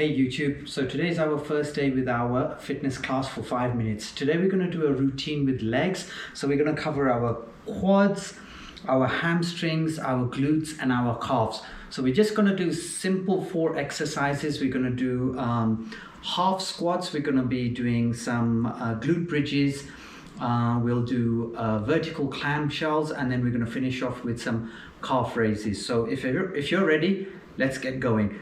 Hey YouTube, so today's our first day with our fitness class for 5 minutes. Today we're going to do a routine with legs. So we're going to cover our quads, our hamstrings, our glutes and our calves. So we're just going to do simple 4 exercises. We're going to do half squats. We're going to be doing some glute bridges. We'll do vertical clamshells, and then we're going to finish off with some calf raises. So if you're ready, let's get going.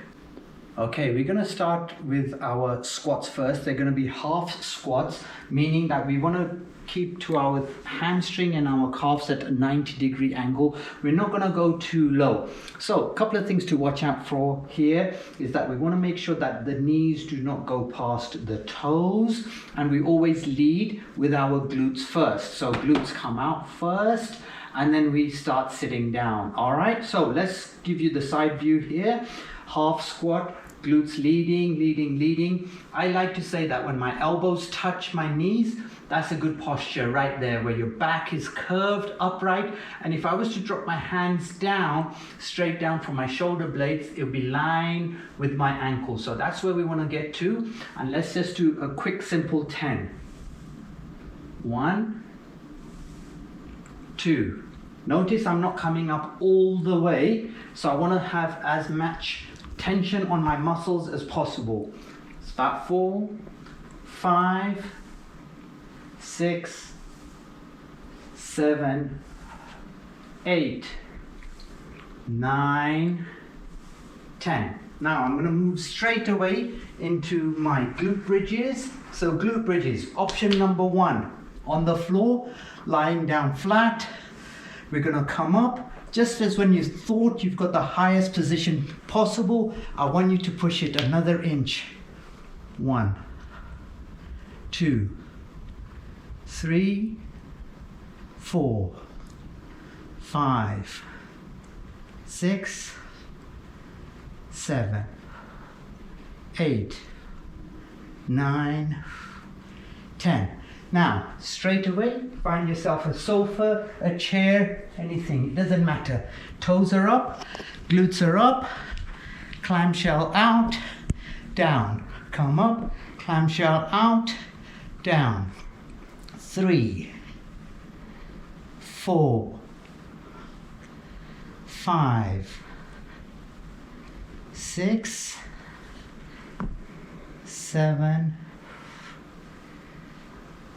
Okay, we're going to start with our squats first. They're going to be half squats, meaning that we want to keep to our hamstring and our calves at a 90-degree angle. We're not going to go too low. So a couple of things to watch out for here is that we want to make sure that the knees do not go past the toes, and we always lead with our glutes first. So glutes come out first, and then we start sitting down. All right, so let's give you the side view here. Half squat, glutes leading. I like to say that when my elbows touch my knees, that's a good posture right there, where your back is curved upright. And if I was to drop my hands down, straight down from my shoulder blades, it'll be lying with my ankles. So that's where we want to get to. And let's just do a quick simple 10. 1, 2. Notice I'm not coming up all the way, so I want to have as much tension on my muscles as possible. Start 4, 5, 6, 7, 8, 9, 10. Now I'm going to move straight away into my glute bridges. So glute bridges, option number 1, on the floor, lying down flat. We're going to come up. Just as when you thought you've got the highest position possible, I want you to push it another inch. 1, 2, 3, 4, 5, 6, 7, 8, 9, 10. Now, straight away, find yourself a sofa, a chair, anything, it doesn't matter. Toes are up, glutes are up, clamshell out, down. Come up, clamshell out, down. 3, 4, 5, 6, 7,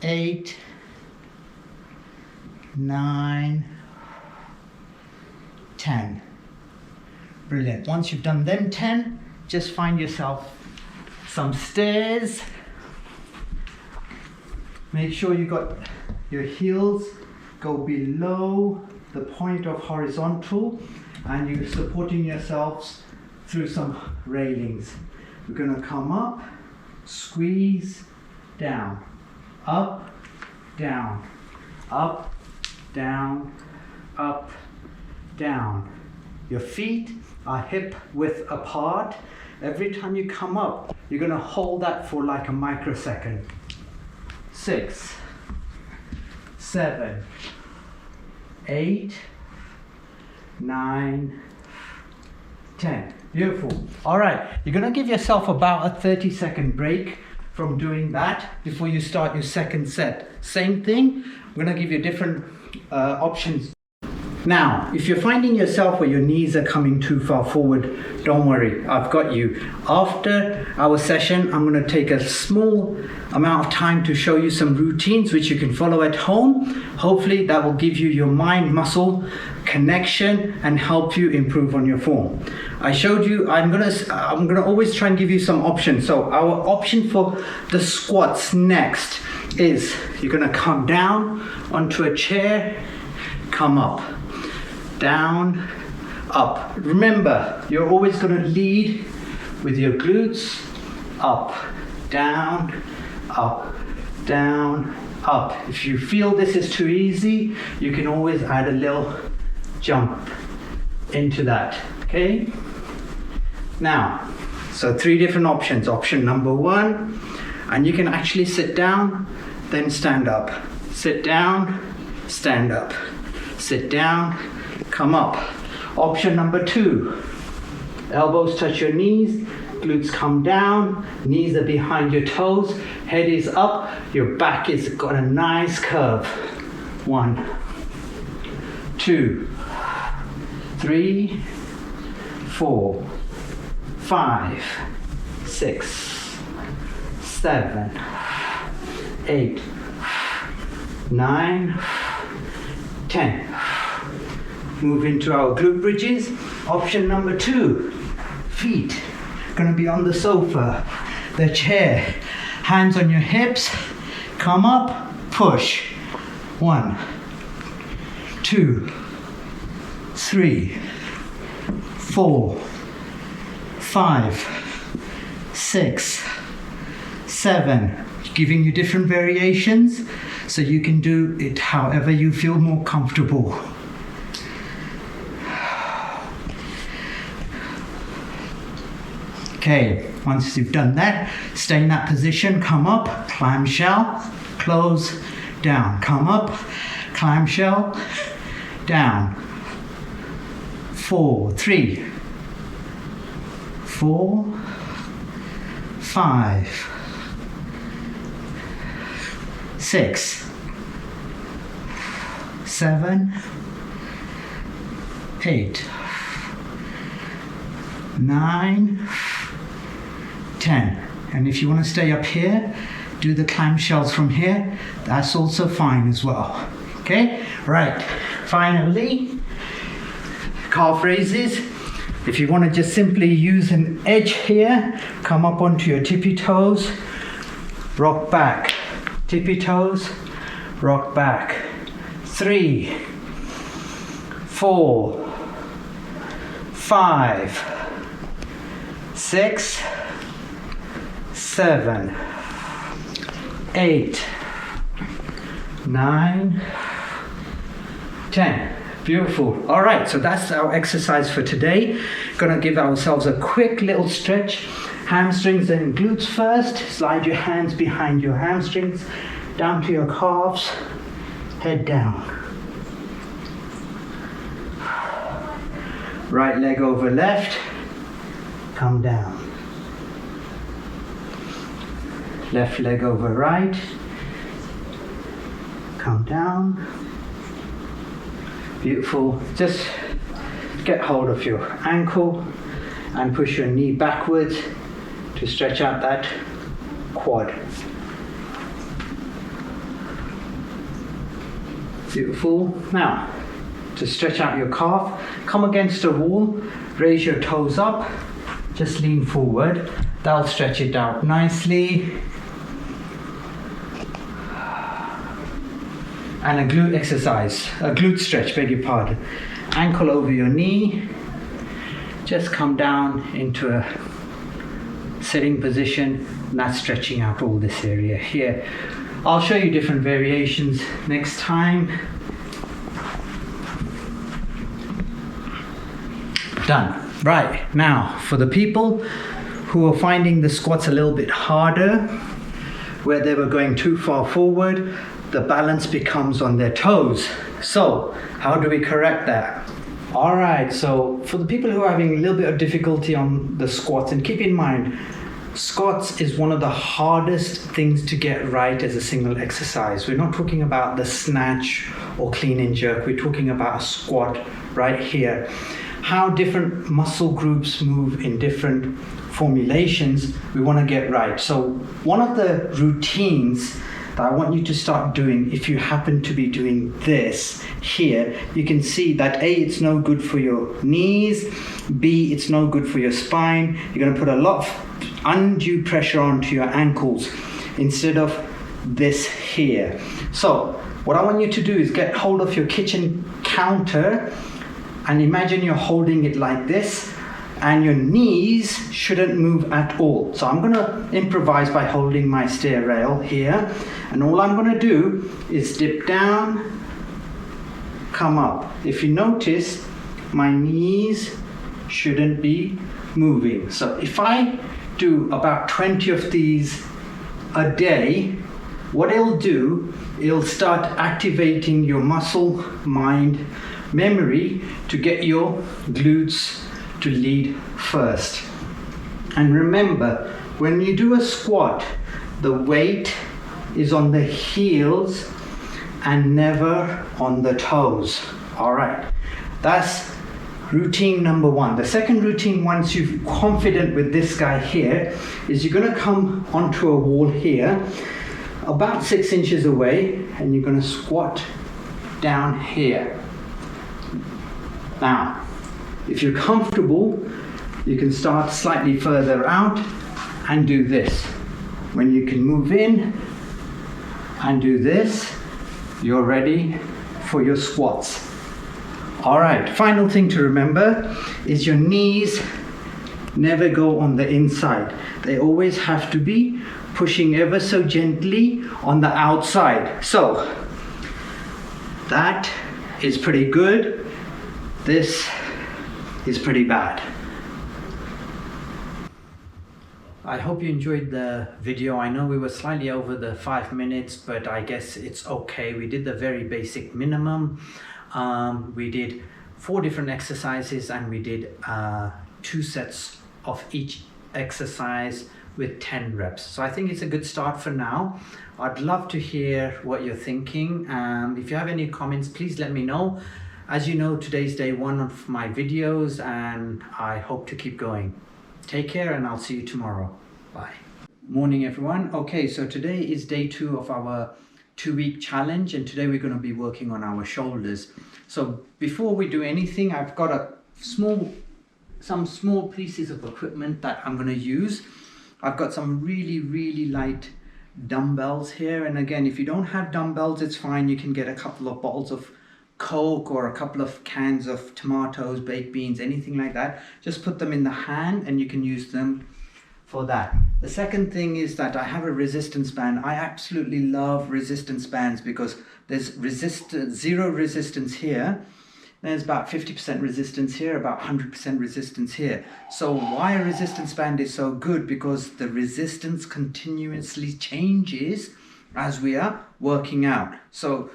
8, 9, 10. Brilliant. Once you've done them 10, just find yourself some stairs. Make sure you got your heels go below the point of horizontal, and you're supporting yourselves through some railings. We're going to come up, squeeze, down. Up, down, up, down, up, down. Your feet are hip width apart. Every time you come up, you're going to hold that for like a microsecond. 6, 7, 8, 9, 10. Beautiful. All right, you're going to give yourself about a 30-second break from doing that before you start your second set. Same thing, I'm going to give you different options. Now, if you're finding yourself where your knees are coming too far forward, don't worry, I've got you. After our session, I'm going to take a small amount of time to show you some routines which you can follow at home. Hopefully that will give you your mind-muscle connection and help you improve on your form. I showed you, I'm gonna always try and give you some options. So our option for the squats next is you're gonna come down onto a chair, come up, down, up. Remember, you're always gonna lead with your glutes, up, down, up, down, up. If you feel this is too easy, you can always add a little jump into that, okay? Now, so 3 different options. Option number 1, and you can actually sit down, then stand up. Sit down, stand up. Sit down, come up. Option number 2, Elbows touch your knees, glutes come down, knees are behind your toes, head is up, your back is got a nice curve. 1, 2, 3, 4, 5, 6, 7, 8, 9, 10. Move into our glute bridges. Option number 2, feet gonna be on the sofa, the chair, hands on your hips, come up, push. 1, 2, 3, 4, 5, 6, 7. Giving you different variations so you can do it however you feel more comfortable. Okay, once you've done that, stay in that position, come up, clamshell, close, down, come up, clamshell, down. 4, 3, 4, 5, 6, 7, 8, 9, 10. And if you want to stay up here, do the clamshells from here. That's also fine as well. Okay, right. Finally, calf raises. If you want to just simply use an edge here, come up onto your tippy toes, rock back, tippy toes, rock back. 3, 4, 5, 6, 7, 8, 9, 10. Beautiful. All right, so that's our exercise for today. Gonna give ourselves a quick little stretch. Hamstrings and glutes first. Slide your hands behind your hamstrings, down to your calves, head down. Right leg over left, come down. Left leg over right, come down. Beautiful. Just get hold of your ankle and push your knee backwards to stretch out that quad. Beautiful. Now, to stretch out your calf, come against a wall, raise your toes up, just lean forward. That'll stretch it out nicely. And a glute exercise, a glute stretch, beg your pardon. Ankle over your knee, just come down into a sitting position, and that's stretching out all this area here. I'll show you different variations next time. Done. Right, now for the people who are finding the squats a little bit harder, where they were going too far forward, the balance becomes on their toes. So how do we correct that? All right, so for the people who are having a little bit of difficulty on the squats, and keep in mind, squats is one of the hardest things to get right as a single exercise. We're not talking about the snatch or clean and jerk. We're talking about a squat right here. How different muscle groups move in different formulations, we want to get right. So one of the routines that I want you to start doing, if you happen to be doing this here, you can see that A, it's no good for your knees, B, it's no good for your spine. You're going to put a lot of undue pressure onto your ankles instead of this here. So what I want you to do is get hold of your kitchen counter and imagine you're holding it like this, and your knees shouldn't move at all. So I'm going to improvise by holding my stair rail here, and all I'm going to do is dip down, come up. If you notice, my knees shouldn't be moving. So if I do about 20 of these a day, what it'll do, it'll start activating your muscle, mind, memory to get your glutes to lead first. And remember, when you do a squat, the weight is on the heels and never on the toes. All right, that's routine number one. The second routine, once you're confident with this guy here, is you're going to come onto a wall here, about 6 inches away, and you're going to squat down here. Now, if you're comfortable, you can start slightly further out and do this. When you can move in and do this, you're ready for your squats. All right, final thing to remember is your knees never go on the inside. They always have to be pushing ever so gently on the outside. So that is pretty good. This is pretty bad. I hope you enjoyed the video. I know we were slightly over the 5 minutes, but I guess it's okay. We did the very basic minimum. We did 4 different exercises, and we did 2 sets of each exercise with 10 reps. So I think it's a good start for now. I'd love to hear what you're thinking. If you have any comments, please let me know. As you know, today's day 1 of my videos, and I hope to keep going. Take care, and I'll see you tomorrow. Bye. Morning, everyone. Okay, so today is day 2 of our 2-week challenge, and today we're going to be working on our shoulders. So before we do anything, I've got some small pieces of equipment that I'm going to use. I've got some really light dumbbells here, and again, if you don't have dumbbells, it's fine. You can get a couple of bottles of Coke or a couple of cans of tomatoes, baked beans, anything like that. Just put them in the hand and you can use them for that. The second thing is that I have a resistance band. I absolutely love resistance bands because there's zero resistance here. There's about 50% resistance here, about 100% resistance here. So why a resistance band is so good? Because the resistance continuously changes as we are working out. So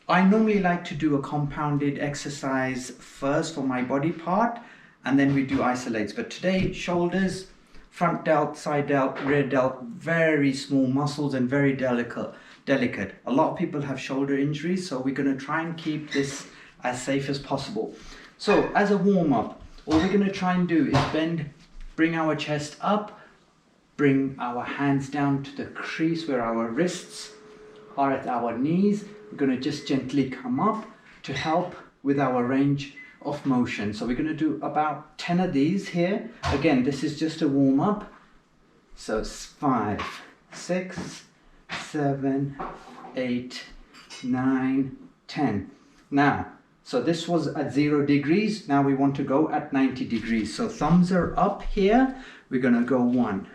I normally like to do a compounded exercise first for my body part, and then we do isolates. But today, shoulders, front delt, side delt, rear delt, very small muscles and very delicate. A lot of people have shoulder injuries, so we're going to try and keep this as safe as possible. So as a warm-up, all we're going to try and do is bring our chest up, bring our hands down to the crease where our wrists are at our knees. We're going to just gently come up to help with our range of motion. So we're going to do about 10 of these here. Again, this is just a warm-up. So it's 5, 6, 7, 8, 9, 10. Now, so this was at 0 degrees. Now we want to go at 90 degrees. So thumbs are up here. We're going to go 1,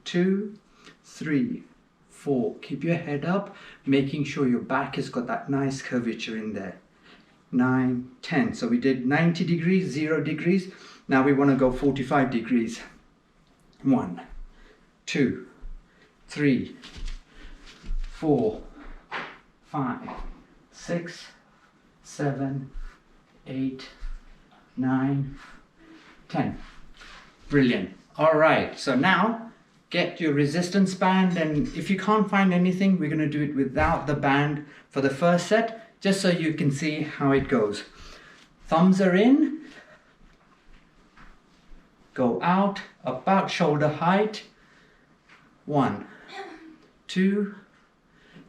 2, 3, 4. Keep your head up, making sure your back has got that nice curvature in there. 9, 10. So we did 90 degrees, 0 degrees. Now we want to go 45 degrees. 1, 2, 3, 4, 5, 6, 7, 8, 9, 10. Brilliant. All right, so now get your resistance band, and if you can't find anything, we're going to do it without the band for the first set, just so you can see how it goes. Thumbs are in, go out about shoulder height. 1, 2,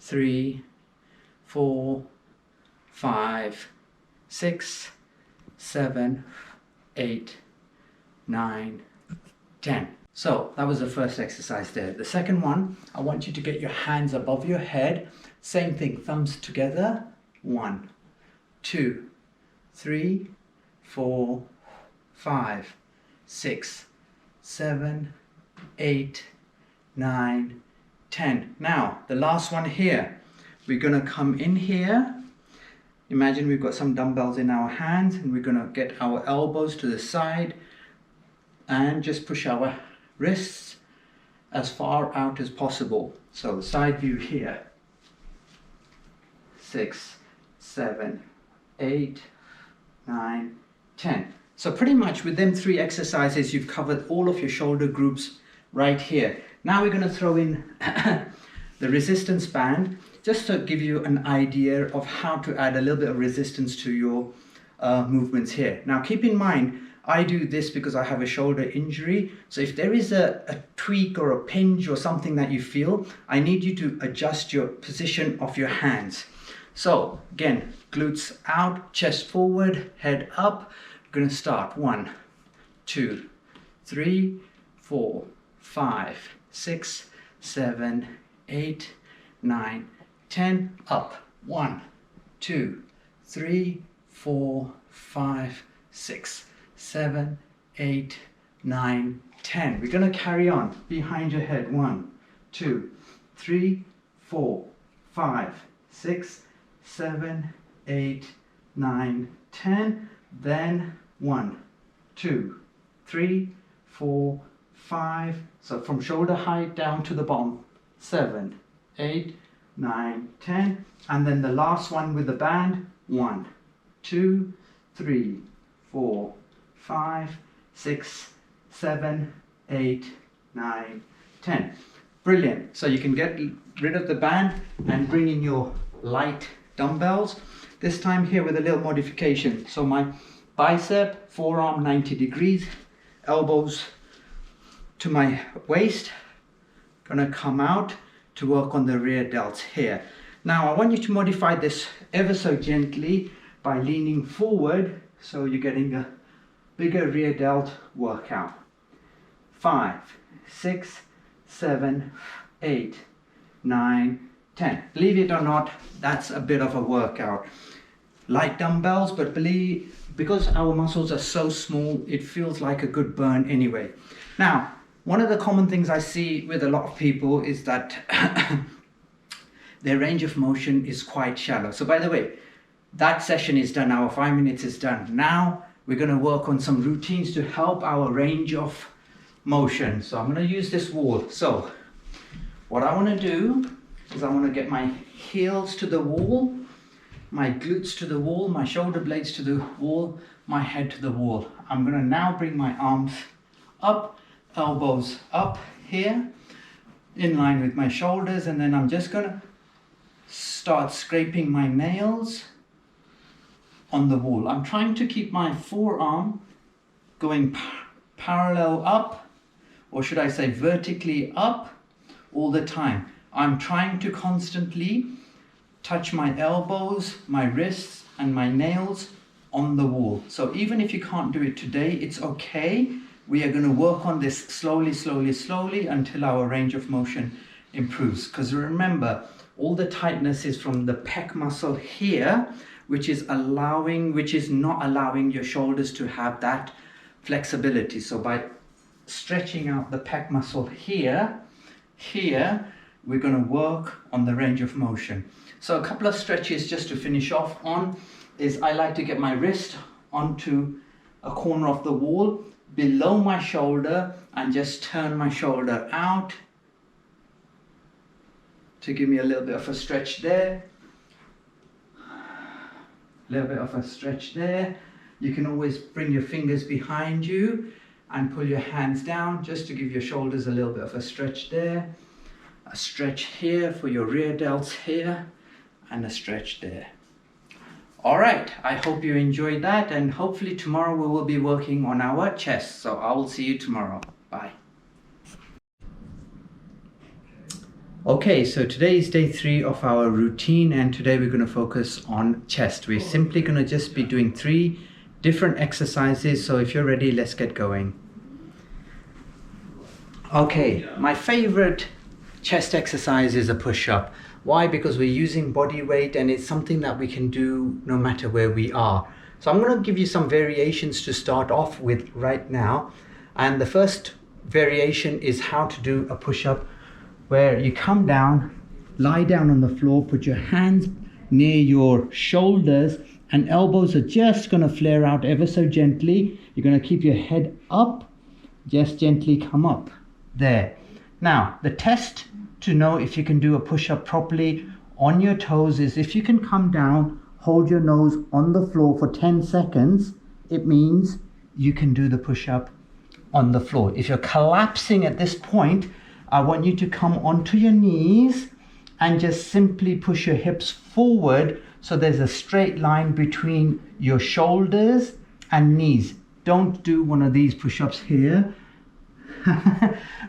3, 4, 5, 6, 7, 8, 9, 10. So that was the first exercise there. The second one, I want you to get your hands above your head. Same thing, thumbs together. 1, 2, 3, 4, 5, 6, 7, 8, 9, 10. Now, the last one here. We're going to come in here. Imagine we've got some dumbbells in our hands, and we're going to get our elbows to the side and just push our wrists as far out as possible. So side view here. 6, 7, 8, 9, 10. So pretty much with them 3 exercises, you've covered all of your shoulder groups right here. Now we're going to throw in the resistance band, just to give you an idea of how to add a little bit of resistance to your movements here. Now keep in mind, I do this because I have a shoulder injury. So if there is a tweak or a pinch or something that you feel, I need you to adjust your position of your hands. So again, glutes out, chest forward, head up. We're going to start 1, 2, 3, 4, 5, 6, 7, 8, 9, 10, up. 1, 2, 3, 4, 5, 6, 7, 8, 9, 10. We're going to carry on behind your head. 1, 2, 3, 4, 5, 6, 7, 8, 9, 10. Then 1, 2, 3, 4, 5. So from shoulder height down to the bottom. 7, 8, 9, 10. And then the last one with the band. 1, 2, 3, 4, 5, 6, 7, 8, 9, 10. Brilliant. So you can get rid of the band and bring in your light dumbbells. This time here with a little modification. So my bicep, forearm 90 degrees, elbows to my waist. Gonna come out to work on the rear delts here. Now I want you to modify this ever so gently by leaning forward, so you're getting a bigger rear delt workout. 5, 6, 7, 8, 9, 10. Believe it or not, that's a bit of a workout. Light dumbbells, but because our muscles are so small, it feels like a good burn anyway. Now, one of the common things I see with a lot of people is that their range of motion is quite shallow. So by the way, that session is done, our 5 minutes is done. Now we're going to work on some routines to help our range of motion. So I'm going to use this wall. So what I want to do is I want to get my heels to the wall, my glutes to the wall, my shoulder blades to the wall, my head to the wall. I'm going to now bring my arms up, elbows up here, in line with my shoulders, and then I'm just going to start scraping my nails on the wall. I'm trying to keep my forearm going parallel up, or should I say vertically up, all the time. I'm trying to constantly touch my elbows, my wrists, and my nails on the wall. So even if you can't do it today, it's okay. We are going to work on this slowly, slowly, slowly until our range of motion improves. Because remember, all the tightness is from the pec muscle here, which is not allowing your shoulders to have that flexibility. So by stretching out the pec muscle here, we're going to work on the range of motion. So a couple of stretches just to finish off on is I like to get my wrist onto a corner of the wall below my shoulder and just turn my shoulder out to give me a little bit of a stretch there. A little bit of a stretch there. You can always bring your fingers behind you and pull your hands down just to give your shoulders a little bit of a stretch there. A stretch here for your rear delts here, and a stretch there. All right, I hope you enjoyed that, and hopefully tomorrow we will be working on our chest. So I will see you tomorrow. Bye. Okay, so today is day 3 of our routine, and today we're going to focus on chest. We're simply going to just be doing 3 different exercises. So if you're ready, let's get going. Okay, my favorite chest exercise is a push-up. Why? Because we're using body weight and it's something that we can do no matter where we are. So I'm going to give you some variations to start off with right now. And the first variation is how to do a push-up, where you come down, lie down on the floor, put your hands near your shoulders, and elbows are just going to flare out ever so gently. You're going to keep your head up, just gently come up. There. Now, the test to know if you can do a push-up properly on your toes is if you can come down, hold your nose on the floor for 10 seconds, it means you can do the push-up on the floor. If you're collapsing at this point, I want you to come onto your knees and just simply push your hips forward so there's a straight line between your shoulders and knees. Don't do one of these push-ups here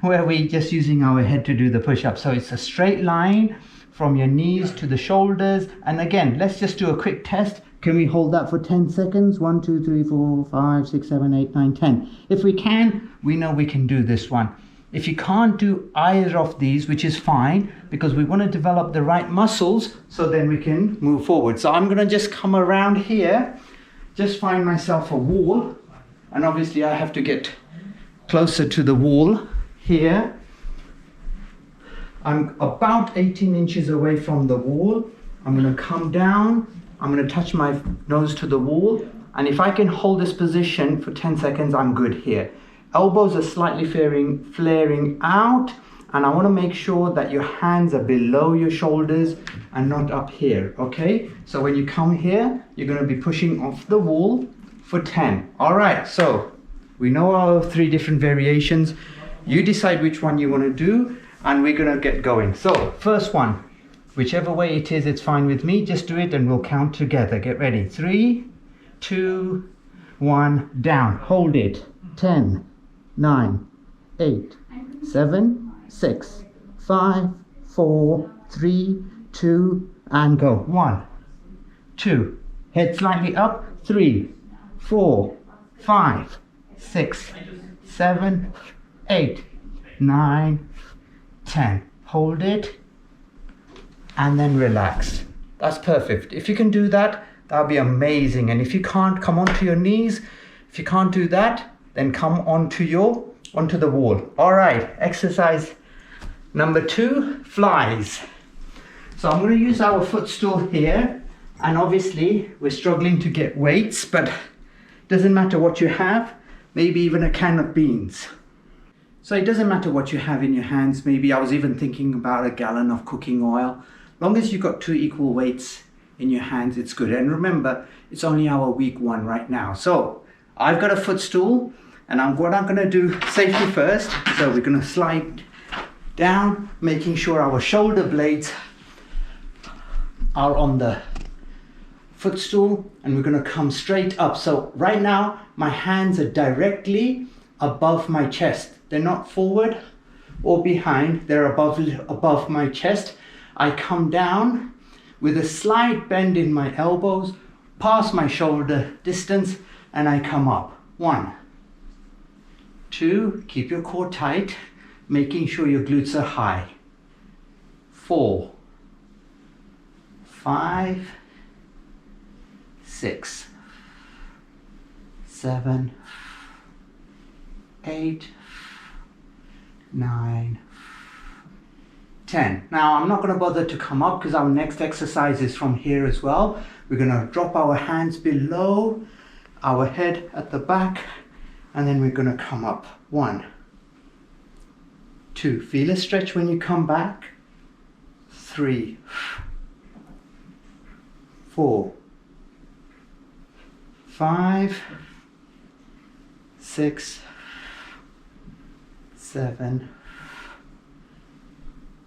where we're just using our head to do the push-up. So it's a straight line from your knees to the shoulders. And again, let's just do a quick test. Can we hold that for 10 seconds? 1, 2, 3, 4, 5, 6, 7, 8, 9, 10. If we can, we know we can do this one. If you can't do either of these, which is fine, because we want to develop the right muscles, so then we can move forward. So I'm going to just come around here, just find myself a wall, and obviously I have to get closer to the wall here. I'm about 18 inches away from the wall. I'm going to come down. I'm going to touch my nose to the wall. And if I can hold this position for 10 seconds, I'm good here. Elbows are slightly flaring out. And I want to make sure that your hands are below your shoulders and not up here, okay? So when you come here, you're going to be pushing off the wall for 10. All right, so we know our 3 different variations. You decide which one you want to do, and we're going to get going. So first one, whichever way it is, it's fine with me. Just do it and we'll count together. Get ready. 3, 2, 1, down. Hold it. 10, 9, 8, 7, 6, 5, 4, 3, 2, and go. 1, 2, head slightly up. 3, 4, 5, 6, 7, 8, 9, 10. Hold it and then relax. That's perfect. If you can do that, that'll be amazing. And if you can't, come onto your knees. If you can't do that, then come onto the wall. All right, exercise number 2, flies. So I'm going to use our footstool here, and obviously we're struggling to get weights, but doesn't matter what you have, maybe even a can of beans. So it doesn't matter what you have in your hands. Maybe I was even thinking about a gallon of cooking oil. Long as you've got 2 equal weights in your hands, it's good. And remember, it's only our week 1 right now. So I've got a footstool, and what I'm going to do, safety first. So we're going to slide down, making sure our shoulder blades are on the footstool, and we're going to come straight up. So right now, my hands are directly above my chest. They're not forward or behind, they're above my chest. I come down with a slight bend in my elbows, past my shoulder distance, and I come up. 1, 2, keep your core tight, making sure your glutes are high. 4, 5, 6, 7, 8, 9, 10. Now I'm not going to bother to come up because our next exercise is from here as well. We're going to drop our hands below our head at the back, and then we're going to come up. 1, 2, feel a stretch when you come back. 3, 4, 5, 6, 7,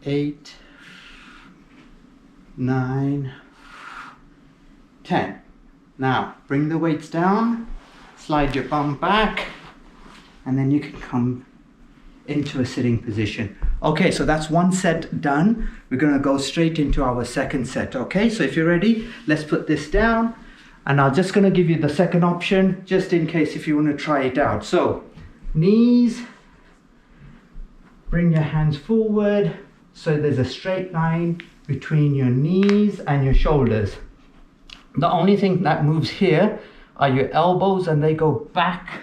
8, 9, 10. Now bring the weights down, slide your bum back, and then you can come into a sitting position. Okay, so that's 1 set done. We're going to go straight into our second set. Okay, so if you're ready, let's put this down, and I'm just going to give you the second option just in case if you want to try it out. So knees, bring your hands forward so there's a straight line between your knees and your shoulders. The only thing that moves here are your elbows, and they go back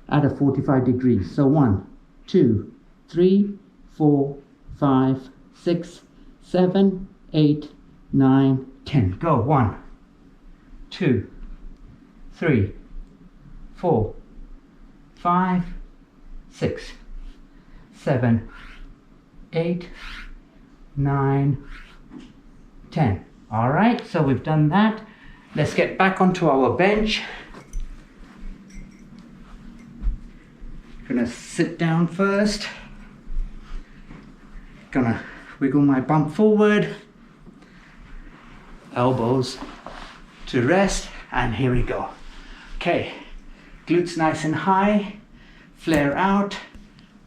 at a 45 degrees. So 1, 2, 3, 4, 5, 6, 7, 8, 9, 10. Go. 1, 2, 3, 4, 5, 6, 7, 8, 9, 10. All right, so we've done that. Let's get back onto our bench. Gonna sit down first. Gonna wiggle my bum forward. Elbows to rest, and here we go. Okay, glutes nice and high. Flare out.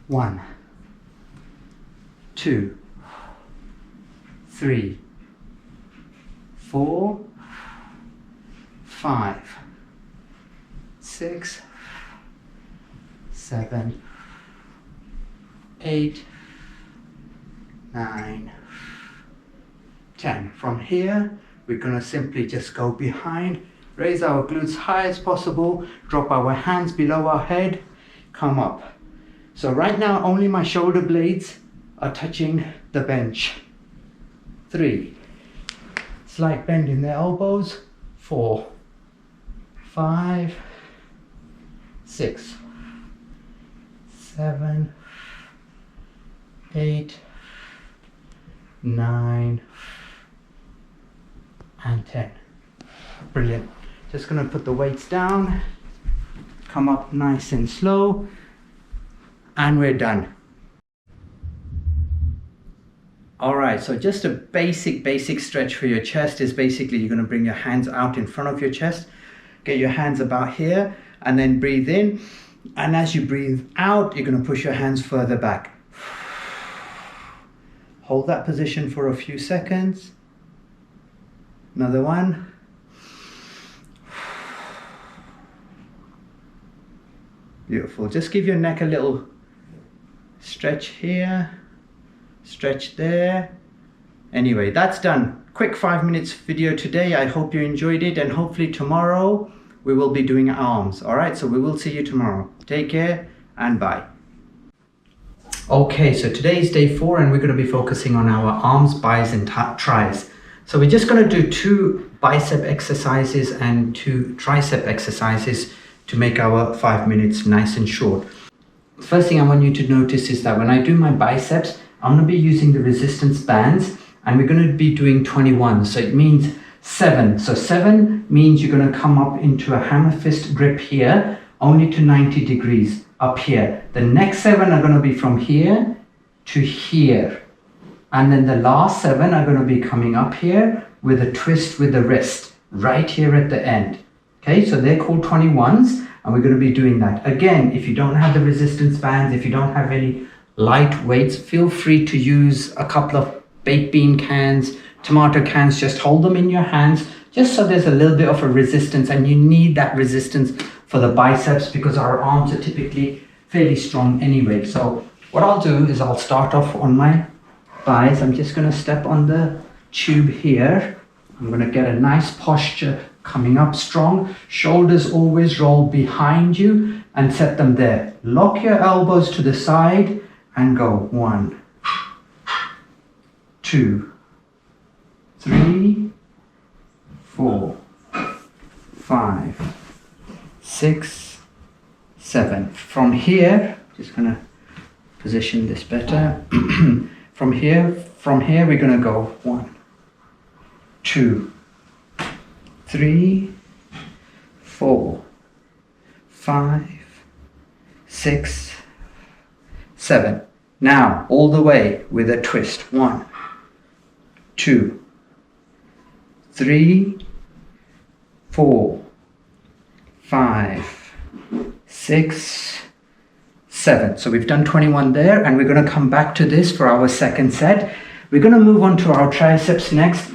1, 2, 3, 4, 5, 6, 7, 8, 9, 10. From here, we're going to simply just go behind, raise our glutes high as possible, drop our hands below our head, come up. So right now, only my shoulder blades are touching the bench. 3, slight bend in the elbows. 4, 5, 6, 7, 8, 9, and 10. Brilliant. Just going to put the weights down, come up nice and slow, and we're done. All right, so just a basic stretch for your chest is basically you're going to bring your hands out in front of your chest, get your hands about here, and then breathe in. And as you breathe out, you're going to push your hands further back. Hold that position for a few seconds. Another one. Beautiful. Just give your neck a little stretch here, stretch there. Anyway, that's done. Quick 5 minutes video today. I hope you enjoyed it, and hopefully tomorrow we will be doing arms. All right, so we will see you tomorrow. Take care and bye. Okay, so today is day 4 and we're going to be focusing on our arms, bis and tris. So we're just going to do 2 bicep exercises and 2 tricep exercises to make our 5 minutes nice and short. First thing I want you to notice is that when I do my biceps, I'm going to be using the resistance bands, and we're going to be doing 21. So it means 7. So 7 means you're going to come up into a hammer fist grip here, only to 90 degrees up here. The next 7 are going to be from here to here. And then the last 7 are going to be coming up here with a twist with the wrist right here at the end. Okay, so they're called 21s, and we're going to be doing that. Again, if you don't have the resistance bands, if you don't have any light weights, feel free to use a couple of baked bean cans, tomato cans. Just hold them in your hands, just so there's a little bit of a resistance, and you need that resistance for the biceps because our arms are typically fairly strong anyway. So what I'll do is I'll start off on my bis. I'm just going to step on the tube here. I'm going to get a nice posture coming up strong. Shoulders always roll behind you and set them there. Lock your elbows to the side and go 1, 2, 3, 4, 5, 6, 7. From here, just gonna position this better. From here we're gonna go 1, 2, 3, 4, 5, 6, 7. Now all the way with a twist. 1, 2, 3, 4, 5, 6, 7. So we've done 21 there, and we're going to come back to this for our second set. We're going to move on to our triceps next.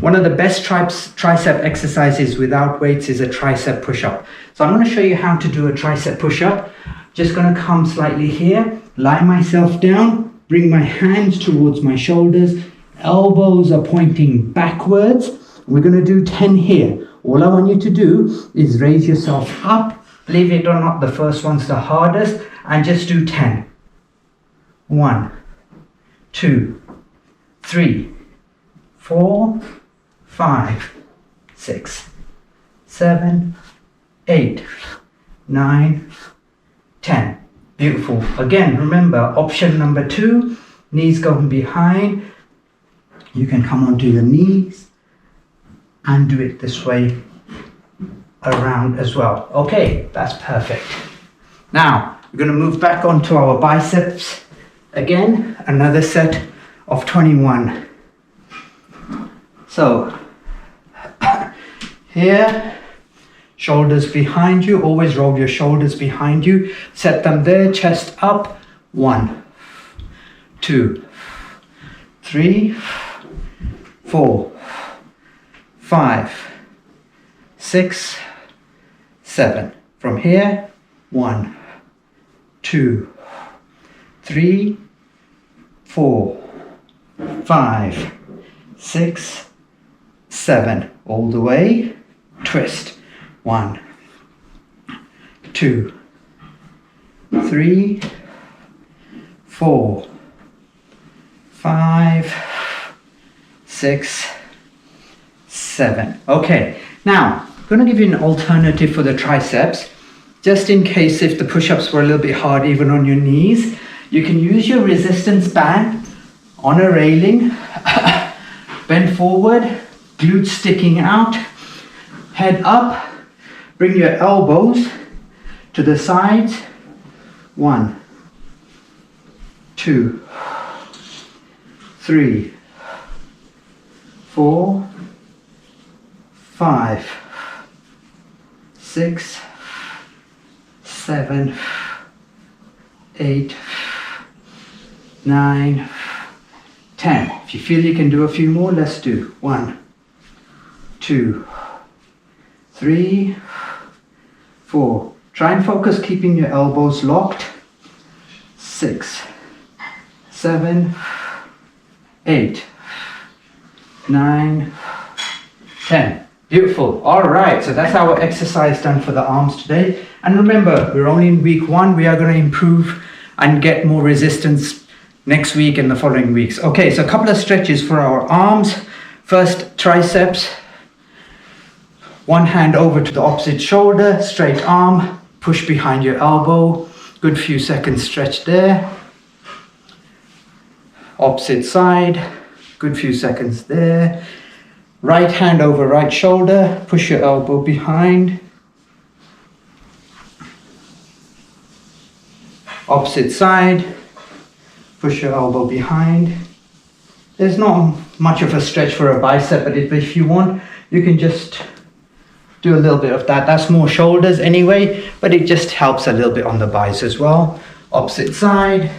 One of the best tricep exercises without weights is a tricep push-up. So I'm going to show you how to do a tricep push-up. Just going to come slightly here, lie myself down, bring my hands towards my shoulders, elbows are pointing backwards. We're going to do 10 here. All I want you to do is raise yourself up. Believe it or not, the first one's the hardest, and just do 10. 1, 2, 3, 4, 5, 6, 7, 8, 9, 10. Beautiful. Again, remember, option number 2, knees going behind. You can come onto your knees and do it this way around as well. Okay, that's perfect. Now, We're going to move back onto our biceps again, another set of 21. So here, shoulders behind you, always roll your shoulders behind you, set them there, chest up, 1, 2, 3, 4, 5, 6, 7. From here, 1, 2, 3, 4, 5, 6, 7. All the way, twist. 1, 2, 3, 4, 5, 6, 7. Okay, now I'm going to give you an alternative for the triceps. Just in case if the push-ups were a little bit hard even on your knees, you can use your resistance band on a railing, bend forward, glutes sticking out, head up, bring your elbows to the sides. 1, 2, 3, 4, 5, 6, 7, 8, 9, 10. If you feel you can do a few more, let's do 1, 2, 3, 4. Try and focus keeping your elbows locked. 6, 7, 8, 9, 10. Beautiful. All right, so that's our exercise done for the arms today. And remember, we're only in week 1. We are going to improve and get more resistance next week and the following weeks. Okay, so a couple of stretches for our arms. First, triceps. One hand over to the opposite shoulder, straight arm, push behind your elbow. Good few seconds stretch there. Opposite side, good few seconds there. Right hand over right shoulder, push your elbow behind. Opposite side, push your elbow behind. There's not much of a stretch for a bicep, but if you want, you can just do a little bit of that. That's more shoulders anyway, but it just helps a little bit on the biceps as well. Opposite side.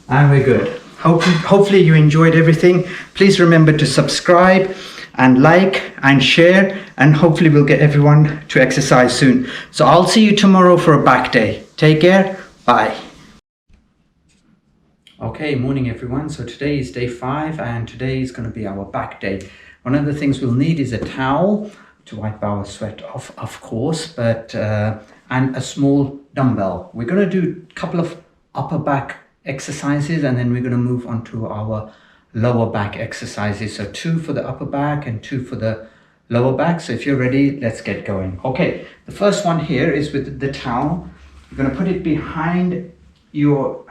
And we're good. Hopefully you enjoyed everything. Please remember to subscribe and like and share, and hopefully we'll get everyone to exercise soon. So I'll see you tomorrow for a back day. Take care. Bye. Okay, morning everyone. So today is day 5 and today is going to be our back day. One of the things we'll need is a towel to wipe our sweat off, of course, but and a small dumbbell. We're going to do a couple of upper back exercises and then we're going to move on to our lower back exercises. So 2 for the upper back and 2 for the lower back. So if you're ready, let's get going. Okay, the first one here is with the towel. You're going to put it behind your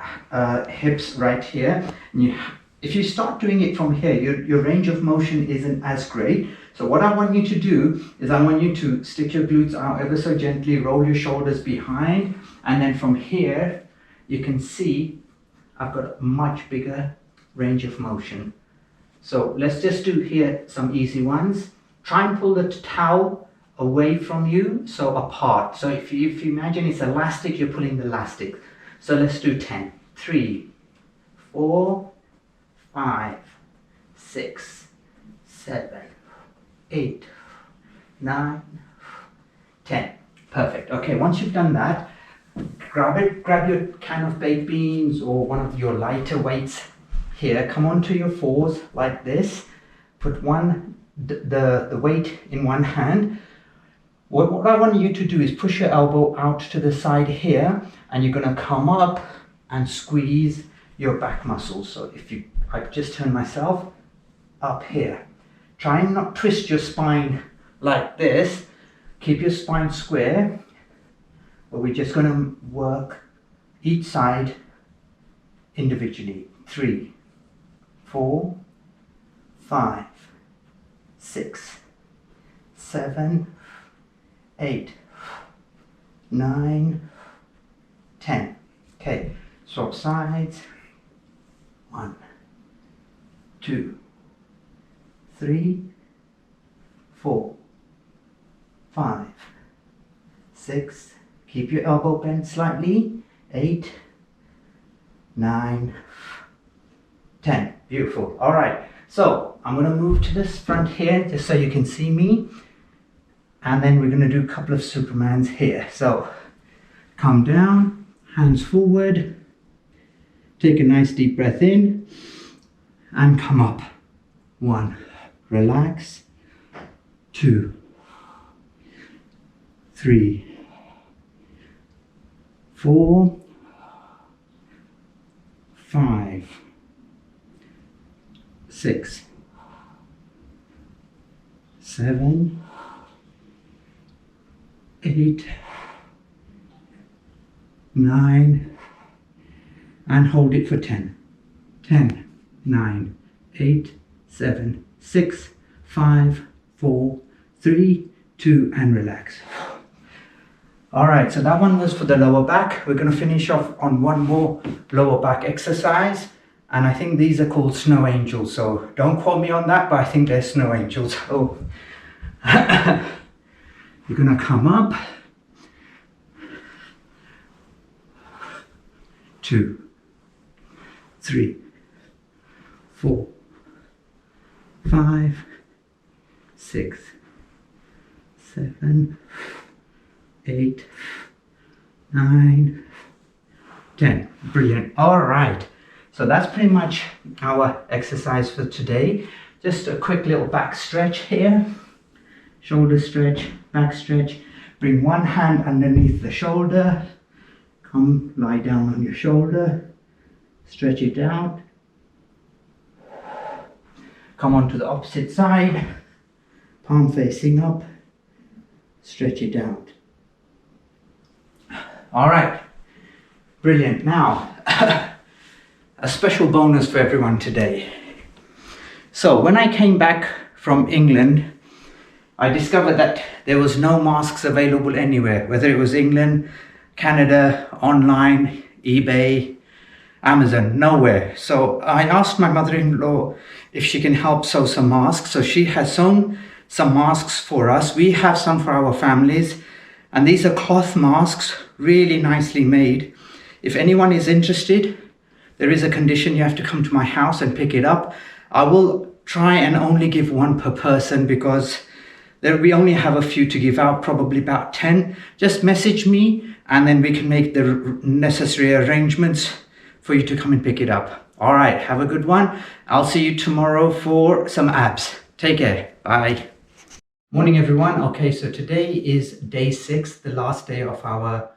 hips right here. And if you start doing it from here, your range of motion isn't as great. So what I want you to do is I want you to stick your glutes out ever so gently, roll your shoulders behind, and then from here, you can see I've got a much bigger range of motion. So let's just do here some easy ones. Try and pull the towel away from you, so apart. So if you imagine it's elastic, you're pulling the elastic. So let's do 10. 3, 4, 5, 6, 7, 8, 9, 10. Perfect. Okay, once you've done that, grab your can of baked beans or one of your lighter weights here. Come onto your fours like this. Put the weight in one hand. What I want you to do is push your elbow out to the side here, and you're going to come up and squeeze your back muscles. So I just turn myself up here. Try and not twist your spine like this. Keep your spine square, but we're just going to work each side individually. 3, 4, 5, 6, 7, 8, 9, 10. Okay, swap sides. 1, 2, 3, 4, 5, 6. Keep your elbow bent slightly. 8, 9, 10. Beautiful. All right. So I'm going to move to this front here just so you can see me. And then we're going to do a couple of Supermans here. So come down, hands forward. Take a nice deep breath in and come up. 1, relax. 2, 3, 4, 5, 6, 7, 8, 9, and hold it for 10. 10, 9, 8, 7, 6, 5, 4, 3, 2, and relax. All right, so that one was for the lower back. We're going to finish off on one more lower back exercise. And I think these are called snow angels. So don't quote me on that, but I think they're snow angels. Oh, you're going to come up. 2, 3, 4, 5, 6, 7, 8, 9, 10. Brilliant. All right. So that's pretty much our exercise for today. Just a quick little back stretch here. Shoulder stretch, back stretch. Bring one hand underneath the shoulder. Come lie down on your shoulder. Stretch it out. Come on to the opposite side. Palm facing up. Stretch it out. All right. Brilliant. Now, a special bonus for everyone today. So when I came back from England, I discovered that there was no masks available anywhere, whether it was England, Canada, online, eBay, Amazon, nowhere. So I asked my mother-in-law if she can help sew some masks. So she has sewn some masks for us. We have some for our families. And these are cloth masks, really nicely made. If anyone is interested, there is a condition: you have to come to my house and pick it up. I will try and only give one per person because we only have a few to give out, probably about 10. Just message me and then we can make the necessary arrangements for you to come and pick it up. All right, have a good one. I'll see you tomorrow for some abs. Take care. Bye. Morning, everyone. Okay, so today is day 6, the last day of our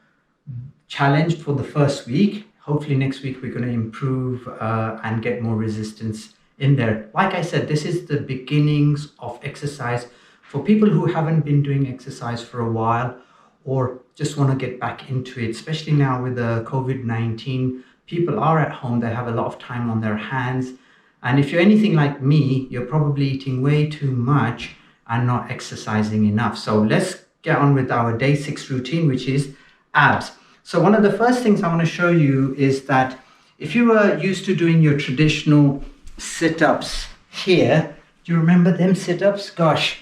challenge for the first week. Hopefully next week we're going to improve and get more resistance in there. Like I said, this is the beginnings of exercise for people who haven't been doing exercise for a while or just want to get back into it, especially now with the COVID-19. People are at home, they have a lot of time on their hands. And if you're anything like me, you're probably eating way too much and not exercising enough. So let's get on with our day 6 routine, which is abs. So one of the first things I want to show you is that if you were used to doing your traditional sit-ups here, do you remember them sit-ups? Gosh,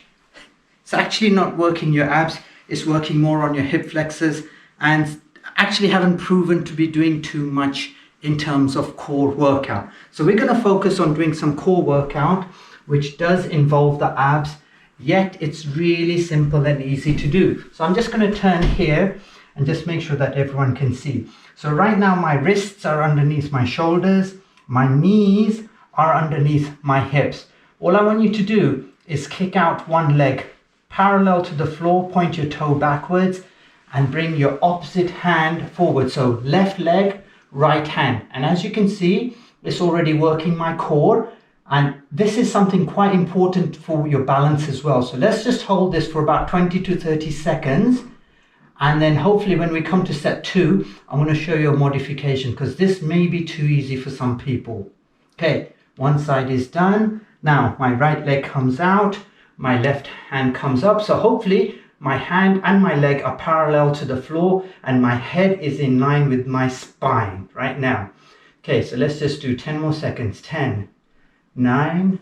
it's actually not working your abs, it's working more on your hip flexors and actually haven't proven to be doing too much in terms of core workout. So we're going to focus on doing some core workout, which does involve the abs, yet it's really simple and easy to do. So I'm just going to turn here and just make sure that everyone can see. So right now my wrists are underneath my shoulders, my knees are underneath my hips. All I want you to do is kick out one leg parallel to the floor, point your toe backwards and bring your opposite hand forward. So left leg, right hand. And as you can see, it's already working my core. And this is something quite important for your balance as well. So let's just hold this for about 20 to 30 seconds. And then hopefully when we come to set 2, I'm going to show you a modification because this may be too easy for some people. Okay, one side is done. Now my right leg comes out, my left hand comes up. So hopefully My hand and my leg are parallel to the floor and my head is in line with my spine right now. Okay, so let's just do 10 more seconds. 10, 9,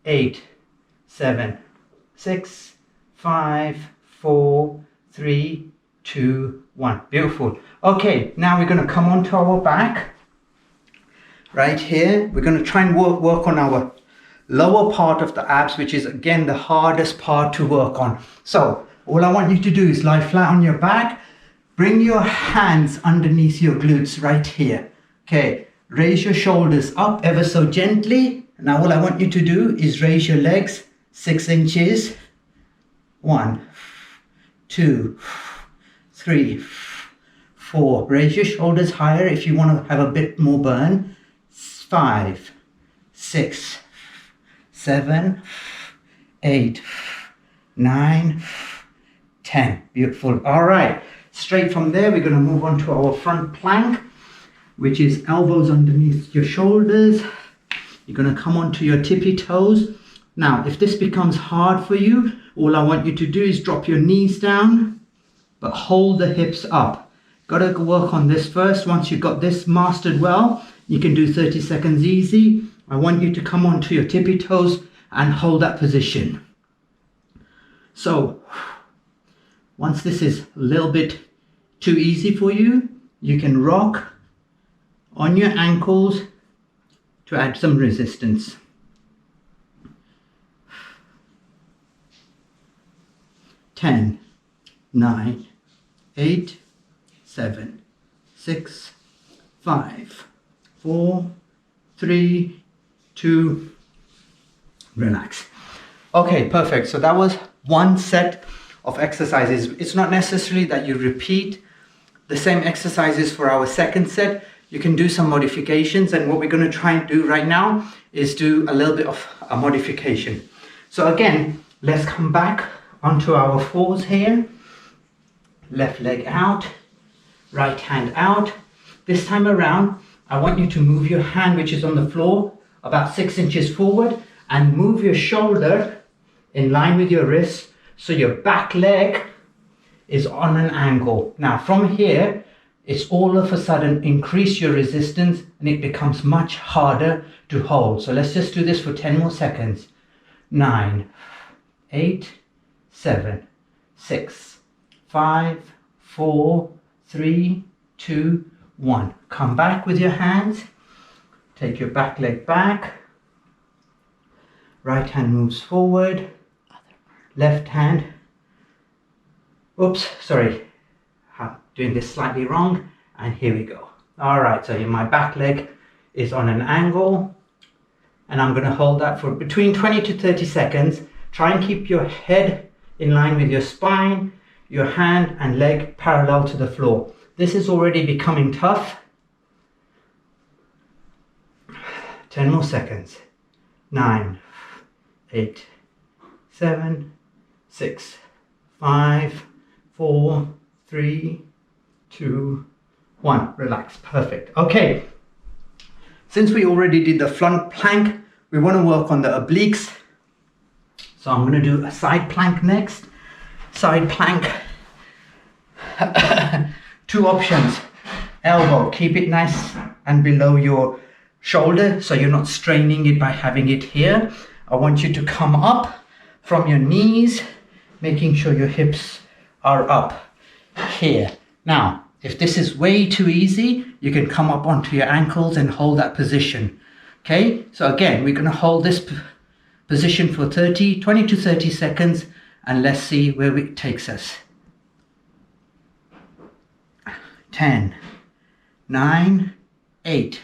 8, 7, 6, 5, 4, 3, 2, 1. Beautiful. Okay, now we're going to come onto our back. Right here, we're going to try and work on our lower part of the abs, which is again the hardest part to work on. So all I want you to do is lie flat on your back. Bring your hands underneath your glutes right here. Okay, raise your shoulders up ever so gently. Now all I want you to do is raise your legs 6 inches. 1, 2, 3, 4. Raise your shoulders higher if you want to have a bit more burn. 5, 6, 7, 8, 9, 10. Beautiful. All right. Straight from there, we're going to move on to our front plank, which is elbows underneath your shoulders. You're going to come onto your tippy toes. Now, if this becomes hard for you, all I want you to do is drop your knees down, but hold the hips up. Got to work on this first. Once you've got this mastered well, you can do 30 seconds easy. I want you to come onto your tippy toes and hold that position. So, once this is a little bit too easy for you, you can rock on your ankles to add some resistance. 10, 9, 8, 7, 6, 5, 4, 3, 2, relax. Okay, perfect. So that was one set of exercises. It's not necessary that you repeat the same exercises for our second set. You can do some modifications, and what we're going to try and do right now is do a little bit of a modification. So again, let's come back onto our fours here. Left leg out, right hand out. This time around, I want you to move your hand, which is on the floor, about 6 inches forward, and move your shoulder in line with your wrist, so your back leg is on an angle. Now from here, it's all of a sudden increase your resistance and it becomes much harder to hold. So let's just do this for 10 more seconds. 9, 8, 7, 6, 5, 4, 3, 2, 1. Come back with your hands. Take your back leg back. Right hand moves forward. Left hand. Oops, sorry. I'm doing this slightly wrong. And here we go. All right, so my back leg is on an angle. And I'm going to hold that for between 20 to 30 seconds. Try and keep your head in line with your spine, your hand and leg parallel to the floor. This is already becoming tough. 10 more seconds. 9, 8, 7, 6, 5, 4, 3, 2, 1. Relax. Perfect. Okay. Since we already did the front plank, we want to work on the obliques. So I'm going to do a side plank next. Side plank. 2 options. Elbow, keep it nice and below your shoulder so you're not straining it by having it here. I want you to come up from your knees, making sure your hips are up here. Now, if this is way too easy, you can come up onto your ankles and hold that position. Okay, so again, we're going to hold this position for 20 to 30 seconds and let's see where it takes us. 10, 9, 8,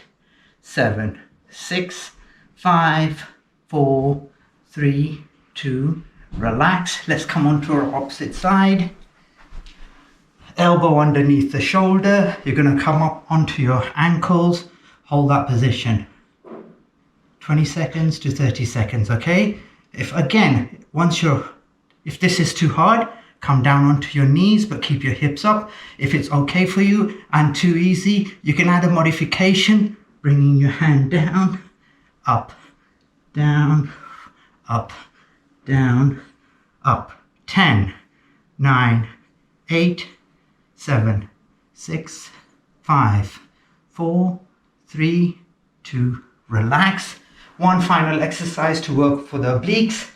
7, 6, 5, 4, 3, 2, relax. Let's come on to our opposite side. Elbow underneath the shoulder. You're going to come up onto your ankles. Hold that position. 20 seconds to 30 seconds, okay? If this is too hard, come down onto your knees, but keep your hips up. If it's okay for you and too easy, you can add a modification, bringing your hand down, up, down, up, down, up. 10, 9, 8, 7, 6, 5, 4, 3, 2, relax. One final exercise to work for the obliques.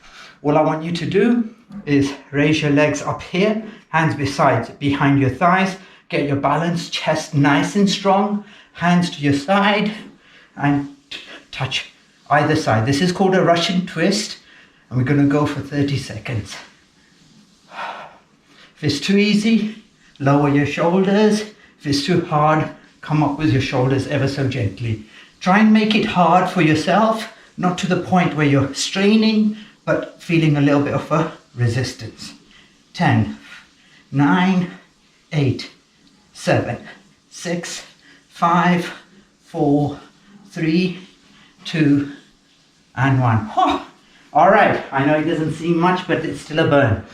All I want you to do is raise your legs up here, hands behind your thighs, get your balance, chest nice and strong, hands to your side, and touch either side. This is called a Russian twist, and we're going to go for 30 seconds. If it's too easy, lower your shoulders. If it's too hard, come up with your shoulders ever so gently. Try and make it hard for yourself, not to the point where you're straining, but feeling a little bit of a resistance. 10, 9, 8, 7, 6, 5, 4, 3, 2, and 1. Oh, all right, I know it doesn't seem much, but it's still a burn.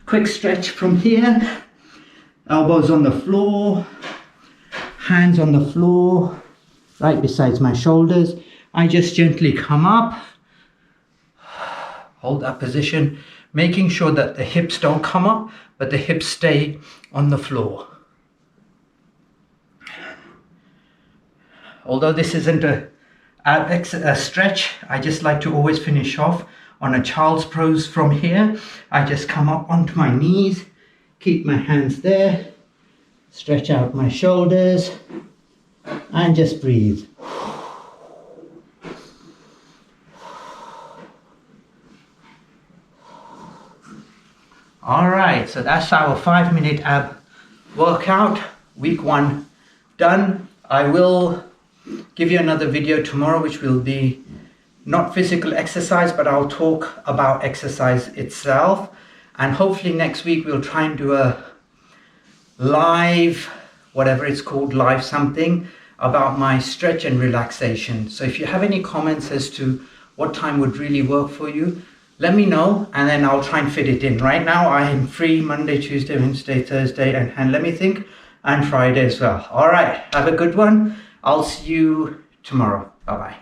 Quick stretch from here. Elbows on the floor, hands on the floor, right beside my shoulders. I just gently come up, hold that position, making sure that the hips don't come up, but the hips stay on the floor. Although this isn't a stretch, I just like to always finish off on a child's pose from here. I just come up onto my knees, keep my hands there, stretch out my shoulders, and just breathe. All right, so that's our 5-minute ab workout. Week 1 done. I will give you another video tomorrow, which will be not physical exercise, but I'll talk about exercise itself. And hopefully next week we'll try and do a live, whatever it's called, live something about my stretch and relaxation. So if you have any comments as to what time would really work for you, let me know, and then I'll try and fit it in. Right now I am free Monday, Tuesday, Wednesday, Thursday, and let me think, and Friday as well. All right, have a good one. I'll see you tomorrow. Bye-bye.